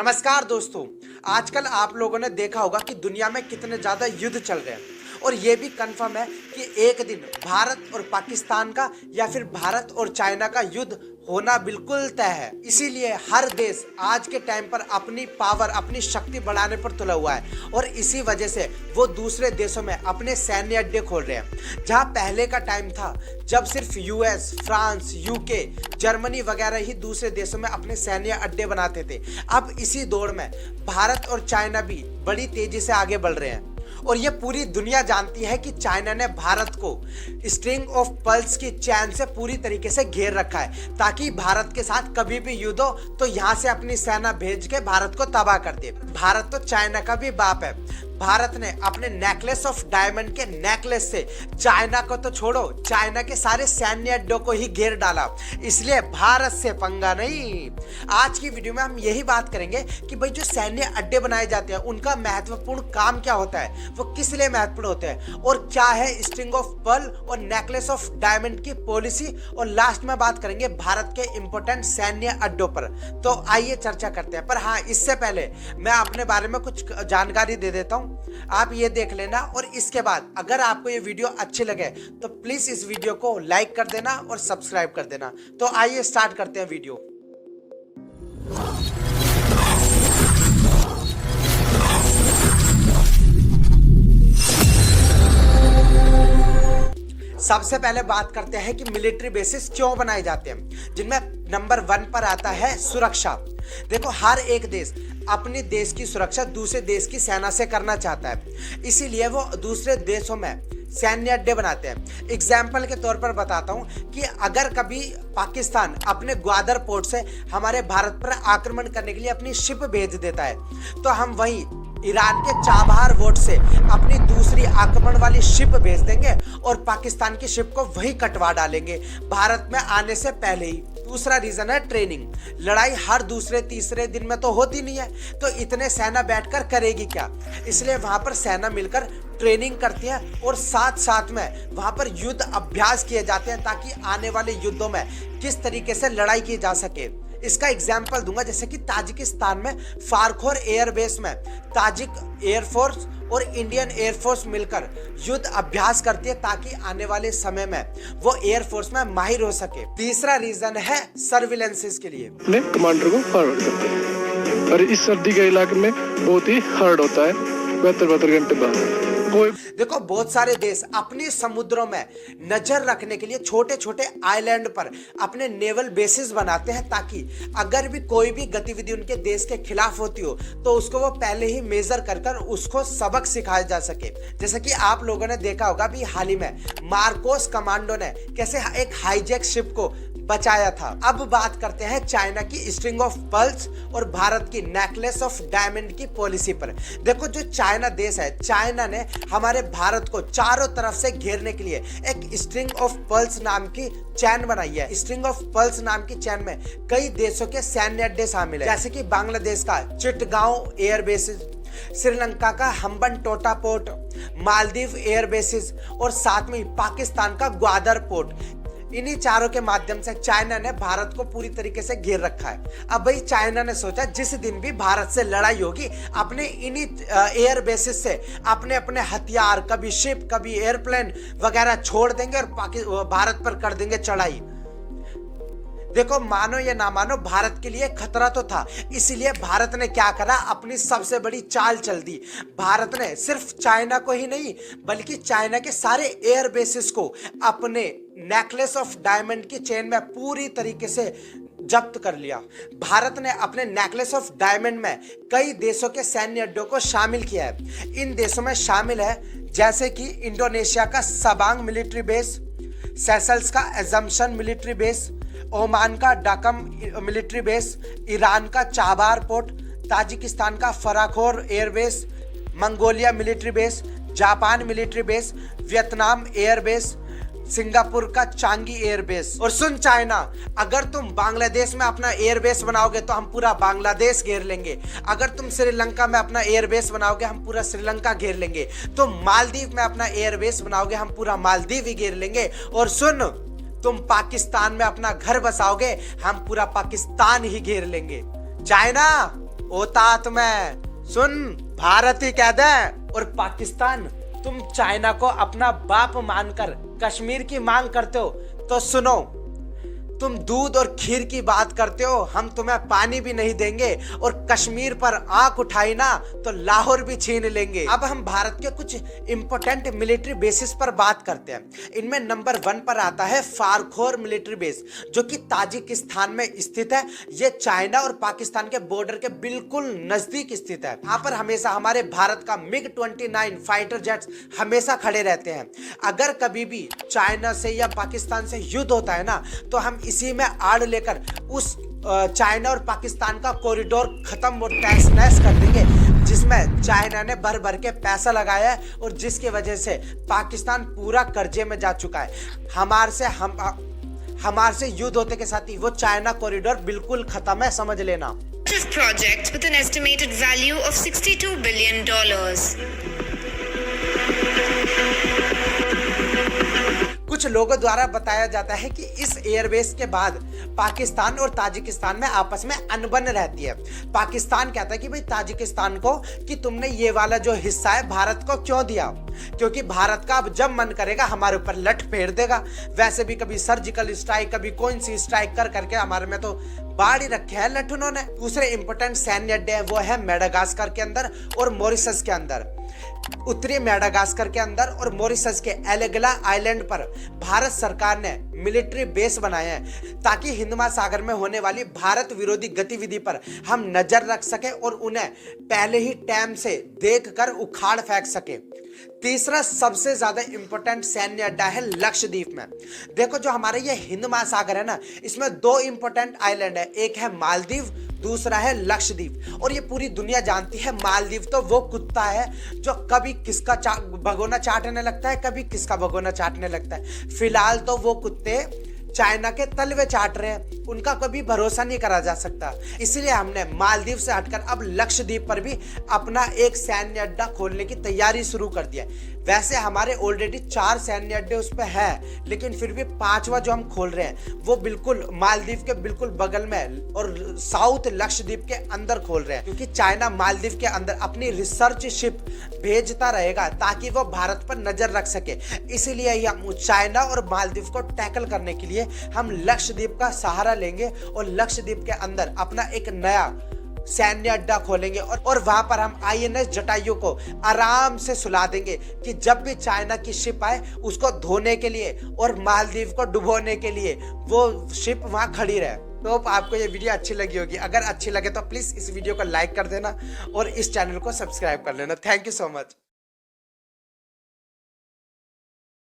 नमस्कार दोस्तों। आजकल आप लोगों ने देखा होगा कि दुनिया में कितने ज़्यादा युद्ध चल रहे हैं और ये भी कंफर्म है कि एक दिन भारत और पाकिस्तान का या फिर भारत और चाइना का युद्ध होना बिल्कुल तय है। इसीलिए हर देश आज के टाइम पर अपनी पावर, अपनी शक्ति बढ़ाने पर तुला हुआ है और इसी वजह से वो दूसरे देशों में अपने सैन्य अड्डे खोल रहे हैं। जहां पहले का टाइम था जब सिर्फ यूएस, फ्रांस, यूके, जर्मनी वगैरह ही दूसरे देशों में अपने सैन्य अड्डे बनाते थे, अब इसी दौर में भारत और चाइना भी बड़ी तेजी से आगे बढ़ रहे हैं और ये पूरी दुनिया जानती है कि चाइना ने भारत को स्ट्रिंग ऑफ पर्ल्स की चैन से पूरी तरीके से घेर रखा है ताकि भारत के साथ कभी भी युद्ध हो तो यहाँ से अपनी सेना भेज के भारत को तबाह कर दे। भारत तो चाइना का भी बाप है। भारत ने अपने नेकलेस ऑफ डायमंड के नेकलेस से चाइना को तो छोड़ो, चाइना के सारे सैन्य अड्डों को ही घेर डाला। इसलिए भारत से पंगा नहीं। आज की वीडियो में हम यही बात करेंगे कि भाई जो सैन्य अड्डे बनाए जाते हैं उनका महत्वपूर्ण काम क्या होता है, वो किस लिए महत्वपूर्ण होते हैं और क्या है स्ट्रिंग ऑफ पर्ल और नेकलेस ऑफ डायमंड की पॉलिसी, और लास्ट में बात करेंगे भारत के इंपोर्टेंट सैन्य अड्डों पर। तो आइए चर्चा करते हैं। पर हाँ, इससे पहले मैं अपने बारे में कुछ जानकारी दे देता हूँ, आप ये देख लेना और इसके बाद अगर आपको ये वीडियो अच्छी लगे तो प्लीज इस वीडियो को लाइक कर देना और सब्सक्राइब कर देना। तो आइए स्टार्ट करते हैं वीडियो। सबसे पहले बात करते हैं कि मिलिट्री बेसिस क्यों बनाए जाते हैं, जिनमें नंबर 1 पर आता है सुरक्षा। देखो, हर एक देश अपने देश की सुरक्षा दूसरे देश की सेना से करना चाहता है, इसीलिए वो दूसरे देशों में सैन्य अड्डे बनाते हैं। एग्जाम्पल के तौर पर बताता हूं कि अगर कभी पाकिस्तान अपने ग्वादर पोर्ट से हमारे भारत पर आक्रमण करने के लिए अपनी शिप भेज देता है तो हम वहीं ईरान के चाबहार पोर्ट से अपनी दूसरी आक्रमण वाली शिप भेज देंगे और पाकिस्तान की शिप को वहीं कटवा डालेंगे भारत में आने से पहले ही। दूसरा रीजन है ट्रेनिंग। लड़ाई हर दूसरे तीसरे दिन में तो होती नहीं है, तो इतने सेना बैठकर करेगी क्या, इसलिए वहां पर सेना मिलकर ट्रेनिंग करती है और साथ साथ में वहां पर युद्ध अभ्यास किए जाते हैं ताकि आने वाले युद्धों में किस तरीके से लड़ाई की जा सके। इसका एग्जाम्पल दूंगा, जैसे कि ताजिकिस्तान में फारखोर एयरबेस में ताजिक एयरफोर्स और इंडियन एयरफोर्स मिलकर युद्ध अभ्यास करती है ताकि आने वाले समय में वो एयरफोर्स में माहिर हो सके। तीसरा रीजन है सर्विलेंसेस के लिए। अपने कमांडर को फॉरवर्ड करते हैं और इस सर्दी के इलाके में बहुत ही हार्ड होता है 72 घंटे बाद। देखो, बहुत सारे देश अपने समुद्रों में नजर रखने के लिए छोटे छोटे आइलैंड पर अपने नेवल बेसिस बनाते हैं ताकि अगर भी कोई भी गतिविधि उनके देश के खिलाफ होती हो तो उसको वो पहले ही मेजर कर उसको सबक सिखाया जा सके। जैसे कि आप लोगों ने देखा होगा भी हाल ही में मार्कोस कमांडो ने कैसे एक हाईजैक शिप को बचाया था। अब बात करते हैं चाइना की स्ट्रिंग ऑफ पर्ल्स और भारत की नेकलेस ऑफ डायमंड की पॉलिसी पर। देखो, जो चाइना देश है, चाइना ने हमारे भारत को चारों तरफ से घेरने के लिए एक स्ट्रिंग ऑफ पर्ल्स नाम की चैन बनाई है। स्ट्रिंग ऑफ पर्ल्स नाम की चैन में कई देशों के सैन्य अड्डे शामिल है, जैसे कि बांग्लादेश का चिटगांव एयर बेसिस, श्रीलंका का Hambantota port, Maldives air bases और साथ में पाकिस्तान का ग्वादर पोर्ट। इन्हीं चारों के माध्यम से चाइना ने भारत को पूरी तरीके से घेर रखा है। अब भाई चाइना ने सोचा जिस दिन भी भारत से लड़ाई होगी अपने इन्हीं एयर बेसिस से अपने अपने हथियार, कभी शिप कभी एयरप्लेन वगैरह छोड़ देंगे और भारत पर कर देंगे चढ़ाई। देखो, मानो या ना मानो भारत के लिए खतरा तो था, इसीलिए भारत ने क्या करा, अपनी सबसे बड़ी चाल चल दी। भारत ने सिर्फ चाइना को ही नहीं बल्कि चाइना के सारे एयर बेसिस को अपने नेकलेस ऑफ डायमंड की चेन में पूरी तरीके से जब्त कर लिया। भारत ने अपने नेकलेस ऑफ डायमंड में कई देशों के सैन्य अड्डों को शामिल किया है। इन देशों में शामिल है जैसे कि इंडोनेशिया का सबांग मिलिट्री बेस, सेशल्स का एजम्पशन मिलिट्री बेस, ओमान का डाकम मिलिट्री बेस, ईरान का चाबार पोर्ट, ताजिकिस्तान का Farkhor airbase, Mongolia military base, Japan military base, Vietnam airbase, Singapore का चांगी एयरबेस। और सुन चाइना, अगर तुम बांग्लादेश में अपना एयरबेस बनाओगे तो हम पूरा बांग्लादेश घेर लेंगे। अगर तुम श्रीलंका में अपना एयरबेस बनाओगे हम पूरा श्रीलंका घेर लेंगे। तुम मालदीव में अपना एयरबेस बनाओगे हम पूरा मालदीव ही घेर लेंगे। और सुन, तुम पाकिस्तान में अपना घर बसाओगे हम पूरा पाकिस्तान ही घेर लेंगे। चाइना, औतात में सुन, भारत ही कह दे और पाकिस्तान तुम चाइना को अपना बाप मानकर कश्मीर की मांग करते हो तो सुनो, तुम दूध और खीर की बात करते हो, हम तुम्हें पानी भी नहीं देंगे और कश्मीर पर आंख उठाई ना तो लाहौर भी छीन लेंगे। अब हम भारत के कुछ इंपोर्टेंट मिलिट्री बेसिस पर बात करते हैं। इनमें नंबर 1 पर आता है फारखोर मिलिट्री बेस, जो कि ताजिकिस्तान में स्थित है। ये चाइना और पाकिस्तान के बॉर्डर के बिल्कुल नजदीक स्थित है। यहाँ पर हमेशा हमारे भारत का MiG-29 फाइटर जेट्स हमेशा खड़े रहते हैं। अगर कभी भी चाइना से या पाकिस्तान से युद्ध होता है ना, तो हम इसी में आड़ लेकर उस चाइना और पाकिस्तान का कॉरिडोर खत्म और तहस नहस कर देंगे, जिसमें चाइना ने भर भर के पैसा लगाया है और जिसकी वजह से पाकिस्तान पूरा कर्जे में जा चुका है। हमारे से युद्ध होते के साथ ही वो चाइना कॉरिडोर बिल्कुल खत्म है, समझ लेना। Project with an estimated value of $62 billion. कुछ लोगों द्वारा बताया जाता है कि इस एयरबेस के बाद पाकिस्तान और ताजिकिस्तान में आपस में अनबन रहती है। पाकिस्तान कहता है कि भाई ताजिकिस्तान को कि तुमने ये वाला जो हिस्सा है भारत को क्यों दिया, क्योंकि भारत का अब जब मन करेगा हमारे ऊपर लठ फेर देगा। वैसे भी कभी सर्जिकल स्ट्राइक, कभी कौन सी स्ट्राइक कर करके हमारे में तो बाढ़ ही रखे हैं लठ उन्होंने। दूसरे इंपोर्टेंट सैन्य अड्डे हैं, वो है मेडागास्कर के अंदर और मॉरिशस के अंदर। उत्तरी मेडागास्कर के अंदर और मॉरिशस के एलेगला आइलैंड पर भारत सरकार ने मिलिट्री बेस बनाए हैं, ताकि हिंद महासागर में होने वाली भारत विरोधी गतिविधि पर हम नजर रख सके और उन्हें पहले ही टाइम से देखकर उखाड़ फेंक सके। तीसरा सबसे ज्यादा इंपॉर्टेंट सैन्य अड्डा है लक्षद्वीप में। देखो, जो हमारे ये हिंद महासागर है ना, इसमें 2 इंपॉर्टेंट आइलैंड है, एक है मालदीव, दूसरा है लक्षद्वीप। और ये पूरी दुनिया जानती है, मालदीव तो वो कुत्ता है जो कभी किसका भगोना चाटने लगता है, कभी किसका भगोना चाटने लगता है। फिलहाल तो वो कुत्ते चाइना के तलवे चाट रहे हैं, उनका कभी भरोसा नहीं करा जा सकता। इसलिए हमने मालदीव से हटकर अब लक्षद्वीप पर भी अपना एक सैन्य अड्डा खोलने की तैयारी शुरू कर दिया। वैसे हमारे ऑलरेडी 4 सैन्य अड्डे उस पर है, लेकिन फिर भी 5वां जो हम खोल रहे हैं वो बिल्कुल मालदीव के बिल्कुल बगल में और साउथ लक्षद्वीप के अंदर खोल रहे हैं, क्योंकि चाइना मालदीव के अंदर अपनी रिसर्च शिप भेजता रहेगा ताकि वो भारत पर नजर रख सके। इसीलिए हम चाइना और मालदीव को टैकल करने के लिए हम लक्षद्वीप का सहारा लेंगे और लक्षद्वीप के अंदर अपना एक नया सैन्य अड्डा खोलेंगे और वहां पर हम INS जटायु को आराम से सुला देंगे कि जब भी चाइना की शिप आए उसको धोने के लिए और मालदीव को डुबोने के लिए वो शिप वहां खड़ी रहे। तो आपको ये वीडियो अच्छी लगी होगी। अगर अच्छी लगे तो प्लीज इस वीडियो को लाइक कर देना और इस चैनल को सब्सक्राइब कर लेना। Thank you so much.